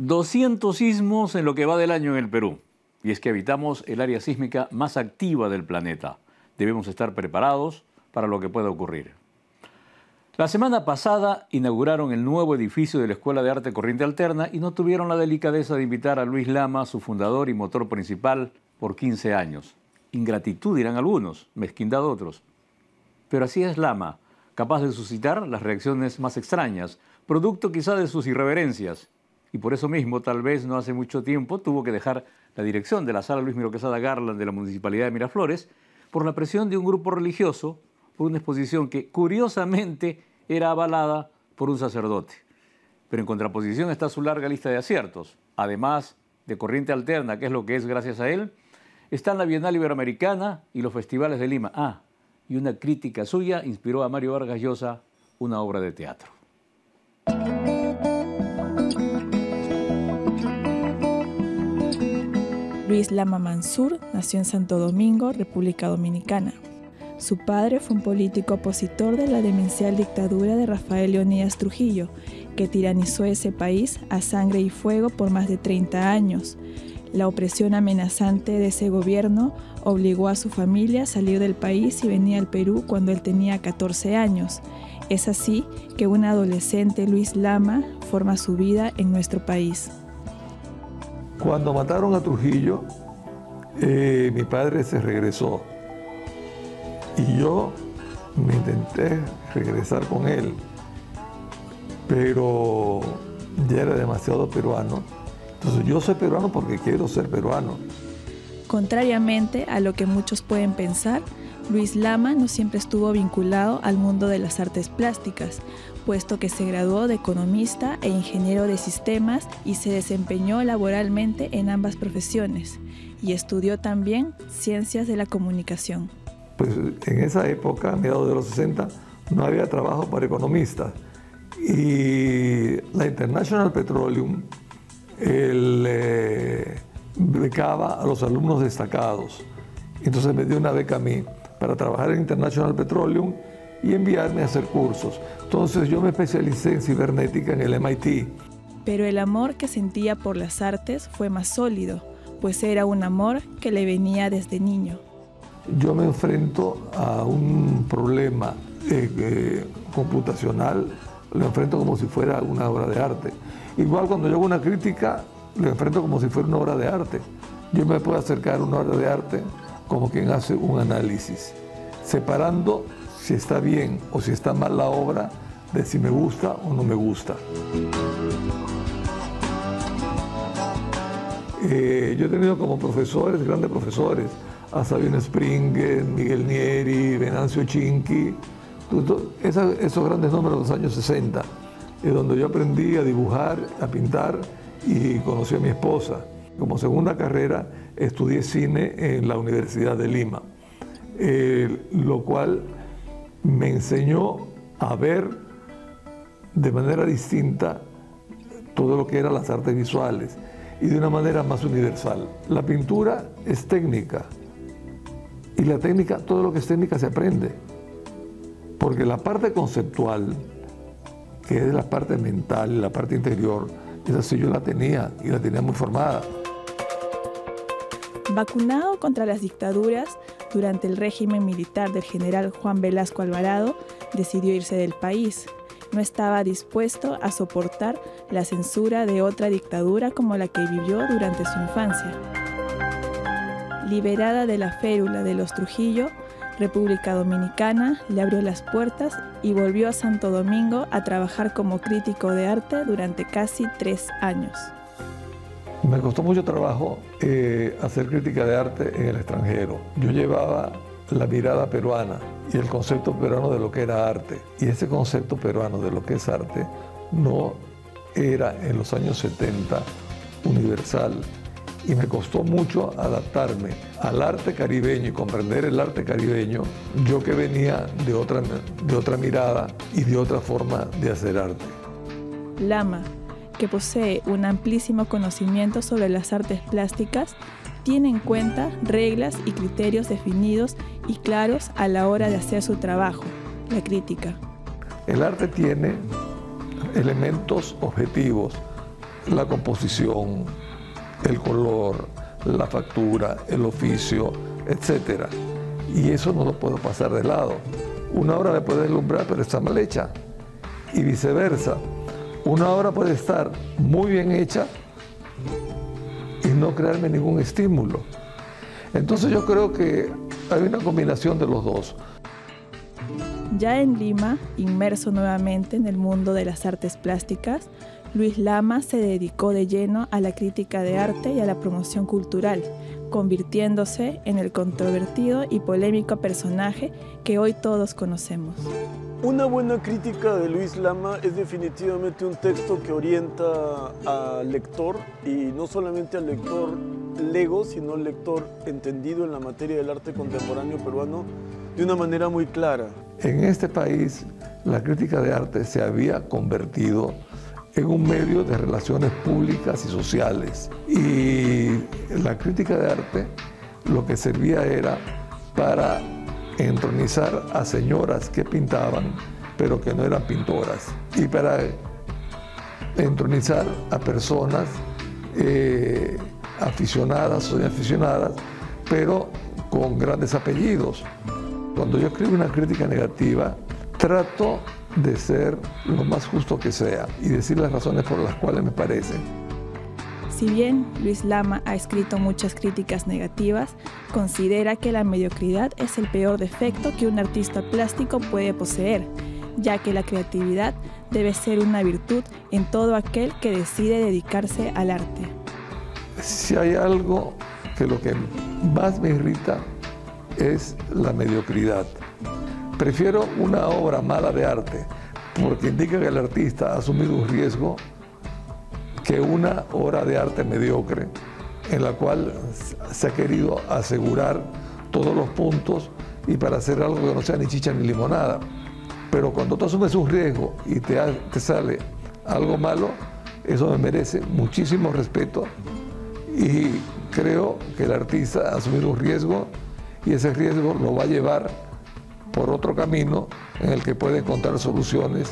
200 sismos en lo que va del año en el Perú. Y es que habitamos el área sísmica más activa del planeta. Debemos estar preparados para lo que pueda ocurrir. La semana pasada inauguraron el nuevo edificio de la Escuela de Arte Corriente Alterna y no tuvieron la delicadeza de invitar a Luis Lama, su fundador y motor principal, por 15 años. Ingratitud, dirán algunos, mezquindad otros. Pero así es Lama, capaz de suscitar las reacciones más extrañas, producto quizá de sus irreverencias. Y por eso mismo, tal vez no hace mucho tiempo, tuvo que dejar la dirección de la Sala Luis Miro Quesada Garland de la Municipalidad de Miraflores por la presión de un grupo religioso por una exposición que, curiosamente, era avalada por un sacerdote. Pero en contraposición está su larga lista de aciertos. Además de Corriente Alterna, que es lo que es gracias a él, están la Bienal Iberoamericana y los festivales de Lima. Y una crítica suya inspiró a Mario Vargas Llosa una obra de teatro. Luis Lama Mansur nació en Santo Domingo, República Dominicana. Su padre fue un político opositor de la demencial dictadura de Rafael Leónidas Trujillo, que tiranizó ese país a sangre y fuego por más de 30 años. La opresión amenazante de ese gobierno obligó a su familia a salir del país y venir al Perú cuando él tenía 14 años. Es así que un adolescente, Luis Lama, forma su vida en nuestro país. Cuando mataron a Trujillo, mi padre se regresó y yo me intenté regresar con él, pero ya era demasiado peruano. Entonces yo soy peruano porque quiero ser peruano. Contrariamente a lo que muchos pueden pensar, Luis Lama no siempre estuvo vinculado al mundo de las artes plásticas, puesto que se graduó de economista e ingeniero de sistemas y se desempeñó laboralmente en ambas profesiones, y estudió también ciencias de la comunicación. Pues en esa época, a mediados de los 60, no había trabajo para economistas, y la International Petroleum becaba a los alumnos destacados. Entonces me dio una beca a mí para trabajar en International Petroleum y enviarme a hacer cursos. Entonces yo me especialicé en cibernética en el MIT. Pero el amor que sentía por las artes fue más sólido, pues era un amor que le venía desde niño. Yo me enfrento a un problema computacional, lo enfrento como si fuera una obra de arte. Igual cuando yo hago una crítica, lo enfrento como si fuera una obra de arte. Yo me puedo acercar a una obra de arte como quien hace un análisis, separando si está bien o si está mal la obra de si me gusta o no me gusta. Yo he tenido como profesores, grandes profesores, a Sabino Springer, Miguel Nieri, Venancio Chinqui, esos grandes nombres de los años 60, donde yo aprendí a dibujar, a pintar y conocí a mi esposa. Como segunda carrera estudié cine en la Universidad de Lima, lo cual me enseñó a ver de manera distinta todo lo que eran las artes visuales y de una manera más universal. La pintura es técnica y la técnica, todo lo que es técnica se aprende, porque la parte conceptual, que es la parte mental, la parte interior, esa sí yo la tenía y la tenía muy formada. Vacunado contra las dictaduras, durante el régimen militar del general Juan Velasco Alvarado, decidió irse del país. No estaba dispuesto a soportar la censura de otra dictadura como la que vivió durante su infancia. Liberada de la férula de los Trujillo, República Dominicana le abrió las puertas y volvió a Santo Domingo a trabajar como crítico de arte durante casi 3 años. Me costó mucho trabajo hacer crítica de arte en el extranjero. Yo llevaba la mirada peruana y el concepto peruano de lo que era arte. Y ese concepto peruano de lo que es arte no era en los años 70 universal. Y me costó mucho adaptarme al arte caribeño y comprender el arte caribeño, yo que venía de otra mirada y de otra forma de hacer arte. Lama, que posee un amplísimo conocimiento sobre las artes plásticas, tiene en cuenta reglas y criterios definidos y claros a la hora de hacer su trabajo, la crítica. El arte tiene elementos objetivos la composición, el color, la factura, el oficio, etc. Y eso no lo puedo pasar de lado. Una obra me puede deslumbrar, pero está mal hecha. Y viceversa. Una obra puede estar muy bien hecha y no crearme ningún estímulo. Entonces yo creo que hay una combinación de los dos. Ya en Lima, inmerso nuevamente en el mundo de las artes plásticas, Luis Lama se dedicó de lleno a la crítica de arte y a la promoción cultural, convirtiéndose en el controvertido y polémico personaje que hoy todos conocemos. Una buena crítica de Luis Lama es definitivamente un texto que orienta al lector, y no solamente al lector lego, sino al lector entendido en la materia del arte contemporáneo peruano de una manera muy clara. En este país, la crítica de arte se había convertido en un medio de relaciones públicas y sociales. Y la crítica de arte lo que servía era para entronizar a señoras que pintaban, pero que no eran pintoras, y para entronizar a personas aficionadas o aficionadas, pero con grandes apellidos. Cuando yo escribo una crítica negativa, trato de ser lo más justo que sea y decir las razones por las cuales me parecen. Si bien Luis Lama ha escrito muchas críticas negativas, considera que la mediocridad es el peor defecto que un artista plástico puede poseer, ya que la creatividad debe ser una virtud en todo aquel que decide dedicarse al arte. Si hay algo que lo que más me irrita es la mediocridad. Prefiero una obra mala de arte porque indica que el artista ha asumido un riesgo que una obra de arte mediocre en la cual se ha querido asegurar todos los puntos y para hacer algo que no sea ni chicha ni limonada. Pero cuando tú asumes un riesgo y te sale algo malo, eso me merece muchísimo respeto, y creo que el artista ha asumido un riesgo y ese riesgo lo va a llevar por otro camino en el que puede encontrar soluciones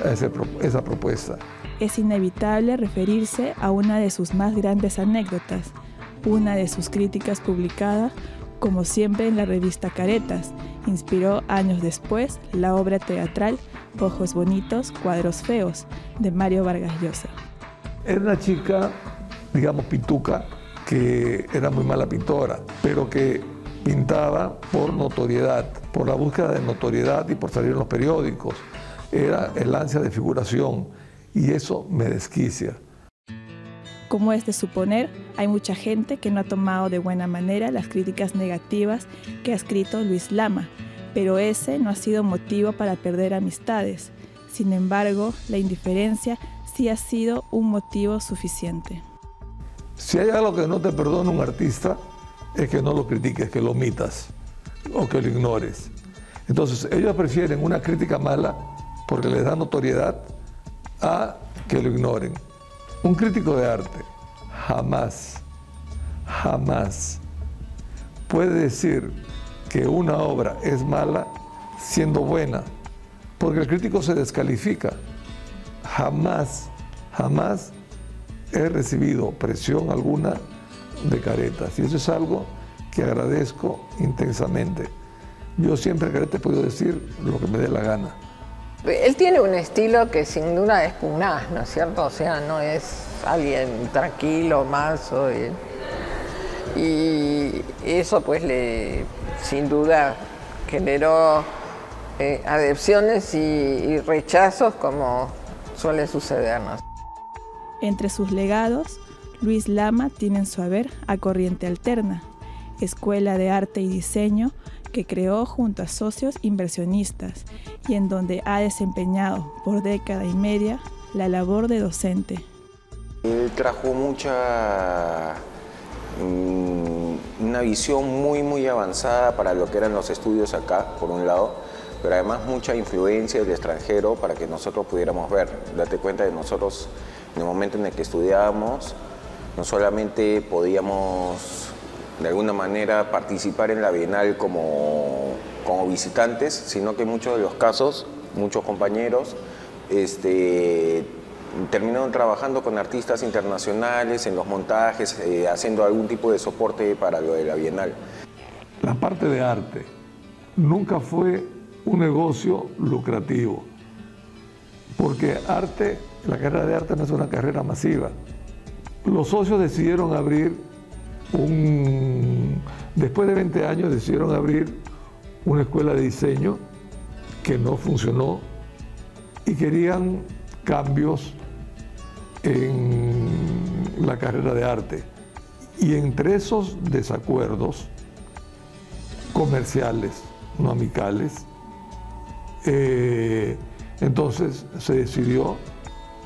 a esa propuesta. Es inevitable referirse a una de sus más grandes anécdotas, una de sus críticas publicada, como siempre en la revista Caretas. Inspiró años después la obra teatral Ojos Bonitos, Cuadros Feos, de Mario Vargas Llosa. Era una chica, digamos, pituca, que era muy mala pintora, pero que pintaba por notoriedad, por la búsqueda de notoriedad y por salir en los periódicos. Era el ansia de figuración y eso me desquicia. Como es de suponer, hay mucha gente que no ha tomado de buena manera las críticas negativas que ha escrito Luis Lama, pero ese no ha sido motivo para perder amistades. Sin embargo, la indiferencia sí ha sido un motivo suficiente. Si hay algo que no te perdona un artista, es que no lo critiques, que lo omitas o que lo ignores. Entonces, ellos prefieren una crítica mala porque les da notoriedad a que lo ignoren. Un crítico de arte jamás puede decir que una obra es mala siendo buena, porque el crítico se descalifica. Jamás he recibido presión alguna de Caretas, y eso es algo que agradezco intensamente. Yo siempre, Caretas, he podido decir lo que me dé la gana. Él tiene un estilo que sin duda es pugnaz, ¿no es cierto? O sea, no es alguien tranquilo, manso, y eso pues sin duda generó adepciones y rechazos, como suele sucedernos. Entre sus legados, Luis Lama tiene en su haber a Corriente Alterna, escuela de arte y diseño que creó junto a socios inversionistas y en donde ha desempeñado por década y media la labor de docente. Él trajo una visión muy avanzada para lo que eran los estudios acá, por un lado, pero además mucha influencia del extranjero para que nosotros pudiéramos ver. Date cuenta de nosotros, en el momento en el que estudiábamos, no solamente podíamos de alguna manera participar en la Bienal como visitantes, sino que en muchos de los casos, muchos compañeros terminaron trabajando con artistas internacionales en los montajes, haciendo algún tipo de soporte para lo de la Bienal. La parte de arte nunca fue un negocio lucrativo, porque la carrera de arte no es una carrera masiva. Los socios decidieron abrir después de 20 años decidieron abrir una escuela de diseño que no funcionó y querían cambios en la carrera de arte. Y entre esos desacuerdos comerciales, no amicales, entonces se decidió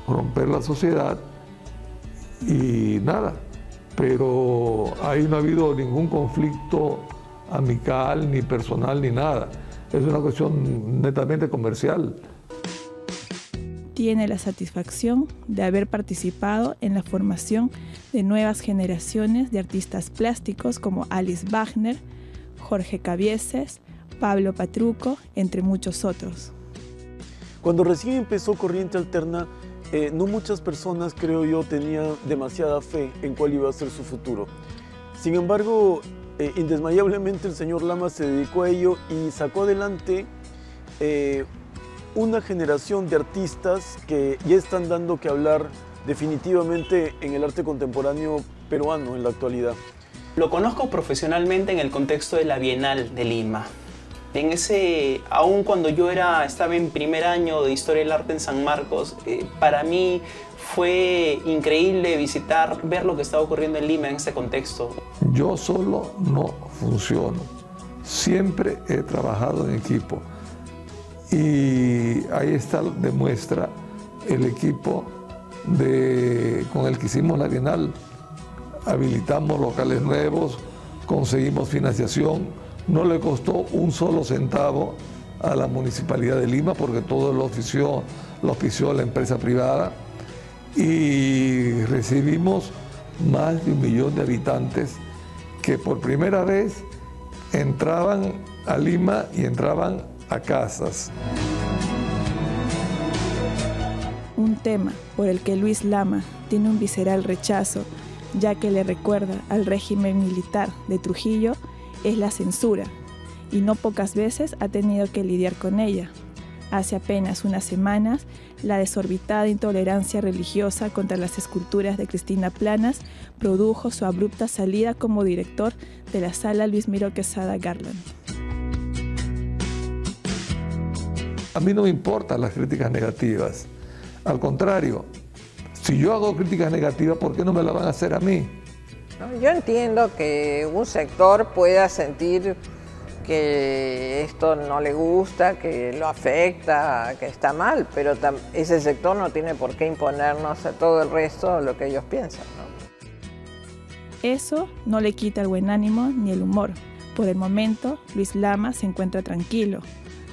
romper la sociedad y nada. Pero ahí no ha habido ningún conflicto amical, ni personal, ni nada. Es una cuestión netamente comercial. Tiene la satisfacción de haber participado en la formación de nuevas generaciones de artistas plásticos como Alice Wagner, Jorge Cabieses, Pablo Patruco, entre muchos otros. Cuando recién empezó Corriente Alterna, no muchas personas, creo yo, tenían demasiada fe en cuál iba a ser su futuro. Sin embargo, indesmayablemente el señor Lama se dedicó a ello y sacó adelante una generación de artistas que ya están dando que hablar definitivamente en el arte contemporáneo peruano en la actualidad. Lo conozco profesionalmente en el contexto de la Bienal de Lima. Aún cuando yo estaba en primer año de Historia del Arte en San Marcos, para mí fue increíble ver lo que estaba ocurriendo en Lima en ese contexto. Yo solo no funciono. Siempre he trabajado en equipo. Y ahí demuestra el equipo con el que hicimos la Bienal. Habilitamos locales nuevos, conseguimos financiación. No le costó un solo centavo a la Municipalidad de Lima porque todo lo auspició la empresa privada y recibimos más de 1 millón de habitantes que por primera vez entraban a Lima y entraban a casas. Un tema por el que Luis Lama tiene un visceral rechazo, ya que le recuerda al régimen militar de Trujillo, es la censura, y no pocas veces ha tenido que lidiar con ella. Hace apenas unas semanas, la desorbitada intolerancia religiosa contra las esculturas de Cristina Planas produjo su abrupta salida como director de la Sala Luis Miro Quesada Garland. A mí no me importan las críticas negativas. Al contrario, si yo hago críticas negativas, ¿por qué no me las van a hacer a mí? Yo entiendo que un sector pueda sentir que esto no le gusta, que lo afecta, que está mal, pero ese sector no tiene por qué imponernos a todo el resto lo que ellos piensan, ¿no? Eso no le quita el buen ánimo ni el humor. Por el momento, Luis Lama se encuentra tranquilo,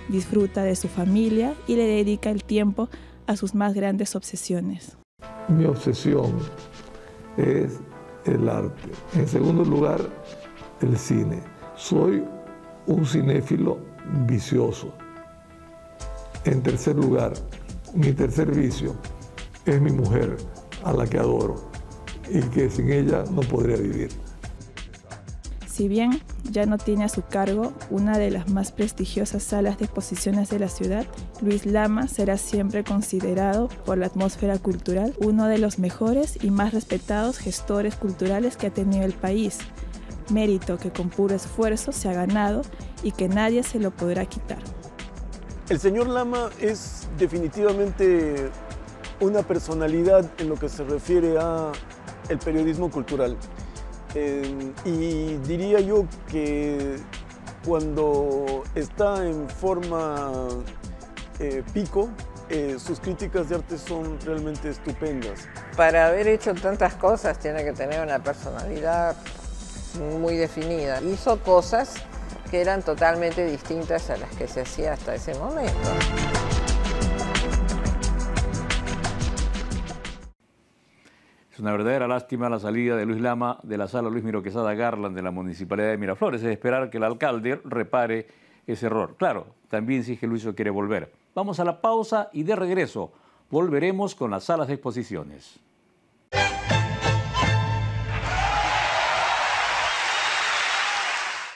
disfruta de su familia y le dedica el tiempo a sus más grandes obsesiones. Mi obsesión es el arte. En segundo lugar, el cine. Soy un cinéfilo vicioso. En tercer lugar, mi tercer vicio es mi mujer, a la que adoro y que sin ella no podría vivir. Si bien ya no tiene a su cargo una de las más prestigiosas salas de exposiciones de la ciudad, Luis Lama será siempre considerado por la atmósfera cultural uno de los mejores y más respetados gestores culturales que ha tenido el país, mérito que con puro esfuerzo se ha ganado y que nadie se lo podrá quitar. El señor Lama es definitivamente una personalidad en lo que se refiere a el periodismo cultural. Y diría yo que cuando está en forma pico, sus críticas de arte son realmente estupendas. Para haber hecho tantas cosas tiene que tener una personalidad muy definida. Hizo cosas que eran totalmente distintas a las que se hacía hasta ese momento. Es una verdadera lástima la salida de Luis Lama de la Sala Luis Miro Quesada Garland de la Municipalidad de Miraflores. Es esperar que el alcalde repare ese error. Claro, también si es que Luis quiere volver. Vamos a la pausa y de regreso volveremos con las salas de exposiciones.